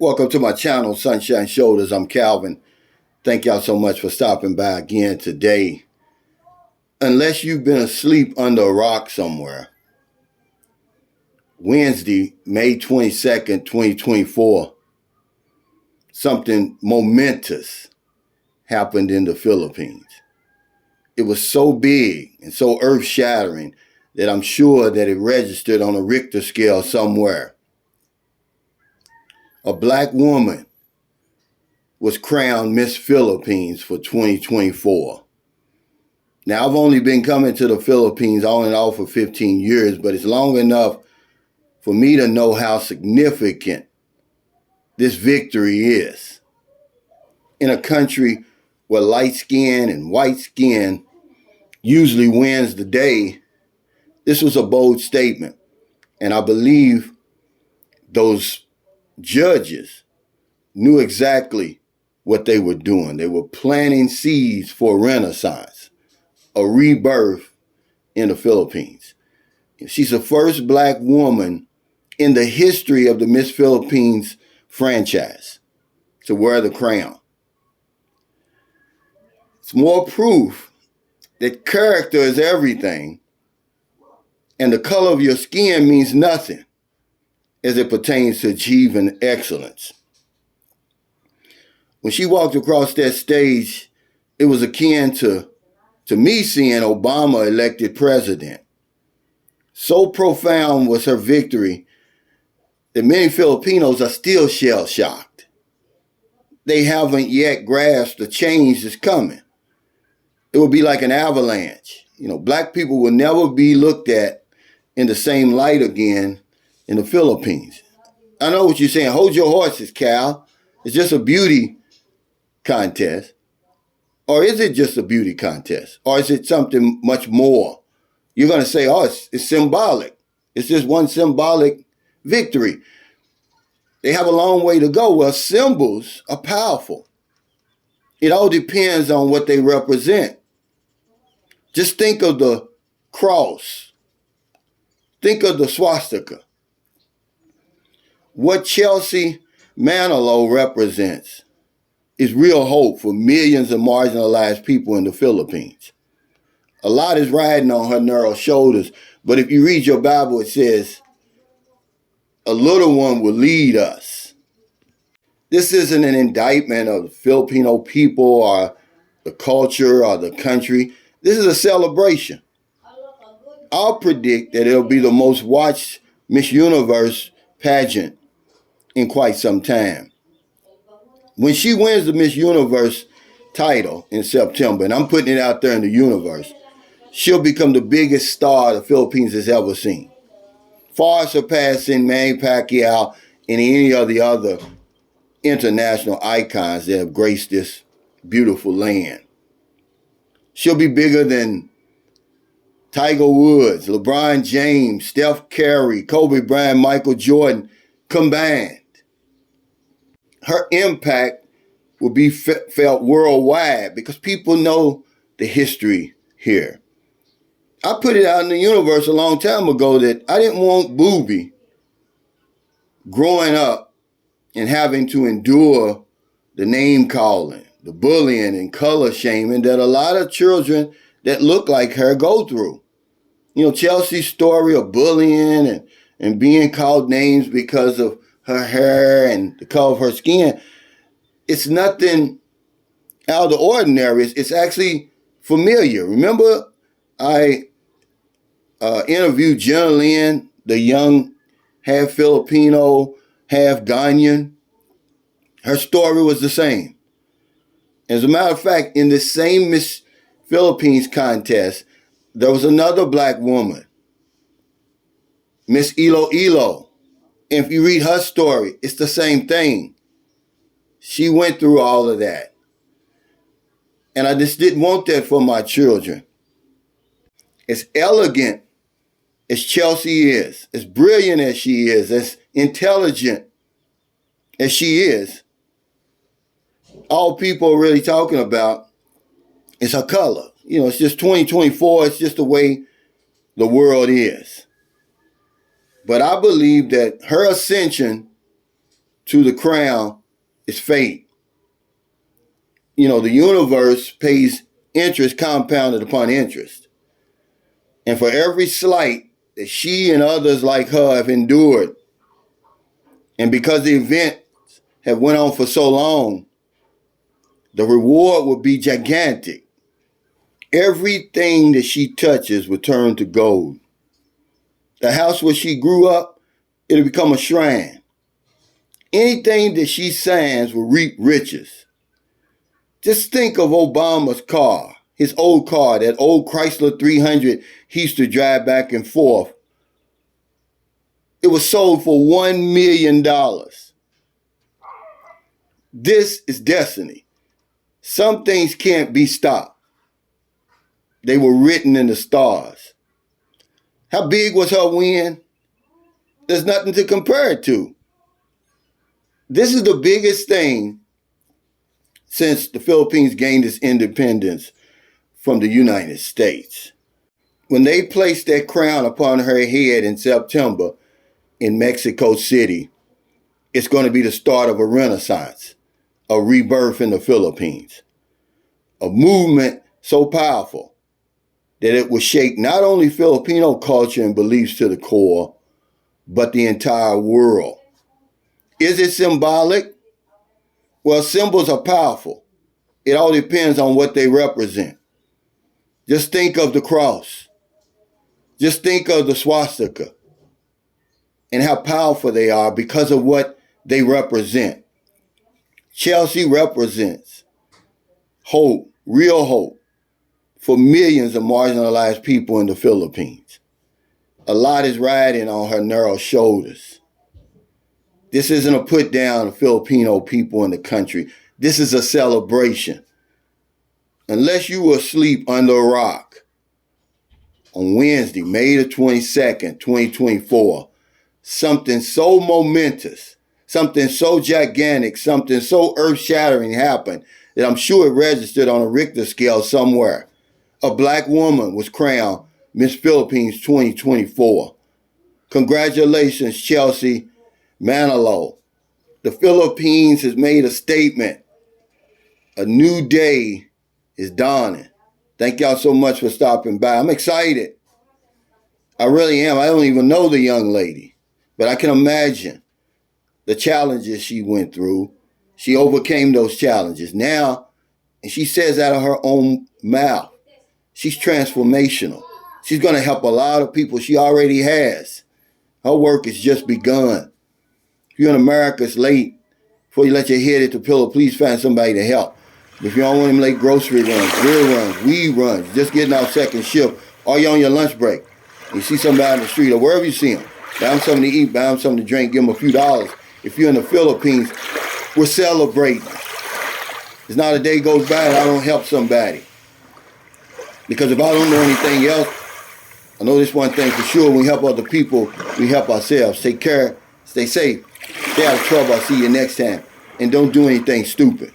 Welcome to my channel, Sunshine Shoulders. I'm Calvin. Thank y'all so much for stopping by again today. Unless you've been asleep under a rock somewhere, Wednesday, May 22nd, 2024, something momentous happened in the Philippines. It was so big and so earth-shattering that I'm sure that it registered on a Richter scale somewhere. A black woman was crowned Miss Philippines for 2024. Now, I've only been coming to the Philippines on and off for 15 years, but it's long enough for me to know how significant this victory is. In a country where light skin and white skin usually wins the day, this was a bold statement. And I believe those judges knew exactly what they were doing. They were planting seeds for a renaissance, a rebirth in the Philippines. She's the first black woman in the history of the Miss Philippines franchise to wear the crown. It's more proof that character is everything, and the color of your skin means nothing as it pertains to achieving excellence. When she walked across that stage, it was akin to me seeing Obama elected president. So profound was her victory that many Filipinos are still shell-shocked. They haven't yet grasped the change that's coming. It will be like an avalanche. Black people will never be looked at in the same light again in the Philippines. I know what you're saying. Hold your horses, Cal. It's just a beauty contest. Or is it just a beauty contest? Or is it something much more? You're going to say, oh, it's symbolic. It's just one symbolic victory. They have a long way to go. Well, symbols are powerful. It all depends on what they represent. Just think of the cross. Think of the swastika. What Chelsea Manilow represents is real hope for millions of marginalized people in the Philippines. A lot is riding on her narrow shoulders, but if you read your Bible, it says, a little one will lead us. This isn't an indictment of the Filipino people or the culture or the country. This is a celebration. I'll predict that it'll be the most watched Miss Universe pageant in quite some time. When she wins the Miss Universe title in September, and I'm putting it out there in the universe, she'll become the biggest star the Philippines has ever seen, far surpassing Manny Pacquiao and any of the other international icons that have graced this beautiful land. She'll be bigger than Tiger Woods, LeBron James, Steph Curry, Kobe Bryant, Michael Jordan combined. Her impact will be felt worldwide because people know the history here. I put it out in the universe a long time ago that I didn't want Booby growing up and having to endure the name calling, the bullying and color shaming that a lot of children that look like her go through. Chelsea's story of bullying and being called names because of her hair and the color of her skin, it's nothing out of the ordinary. It's actually familiar. Remember, I interviewed Jenna Lynn, the young half Filipino, half Ghanaian. Her story was the same. As a matter of fact, in the same Miss Philippines contest, there was another black woman, Miss Iloilo. And if you read her story, it's the same thing. She went through all of that. And I just didn't want that for my children. As elegant as Chelsea is, as brilliant as she is, as intelligent as she is, all people are really talking about is her color. It's just 2024. It's just the way the world is. But I believe that her ascension to the crown is fate. You know, the universe pays interest compounded upon interest. And for every slight that she and others like her have endured, and because the event have went on for so long, the reward will be gigantic. Everything that she touches will turn to gold. The house where she grew up, it'll become a shrine. Anything that she signs will reap riches. Just think of Obama's car, his old car, that old Chrysler 300 he used to drive back and forth. It was sold for $1 million. This is destiny. Some things can't be stopped. They were written in the stars. How big was her win? There's nothing to compare it to. This is the biggest thing since the Philippines gained its independence from the United States. When they placed that crown upon her head in September in Mexico City, it's going to be the start of a renaissance, a rebirth in the Philippines, a movement so powerful that it will shake not only Filipino culture and beliefs to the core, but the entire world. Is it symbolic? Well, symbols are powerful. It all depends on what they represent. Just think of the cross. Just think of the swastika and how powerful they are because of what they represent. Chelsea represents hope, real hope, for millions of marginalized people in the Philippines. A lot is riding on her narrow shoulders. This isn't a put down of Filipino people in the country. This is a celebration. Unless you were asleep under a rock, on Wednesday, May the 22nd, 2024, something so momentous, something so gigantic, something so earth-shattering happened that I'm sure it registered on a Richter scale somewhere. A black woman was crowned Miss Philippines 2024. Congratulations, Chelsea Manalo. The Philippines has made a statement. A new day is dawning. Thank y'all so much for stopping by. I'm excited. I really am. I don't even know the young lady, but I can imagine the challenges she went through. She overcame those challenges. Now, and she says out of her own mouth, she's transformational. She's going to help a lot of people. She already has. Her work has just begun. If you're in America, it's late. Before you let your head hit the pillow, please find somebody to help. If you don't want them late grocery runs, beer runs, weed runs, just getting out second shift, or you're on your lunch break, you see somebody on the street or wherever you see them, buy them something to eat, buy them something to drink, give them a few dollars. If you're in the Philippines, we're celebrating. There's not a day goes by and I don't help somebody. Because if I don't know anything else, I know this one thing for sure: when we help other people, we help ourselves. Take care, stay safe, stay out of trouble. I'll see you next time. And don't do anything stupid.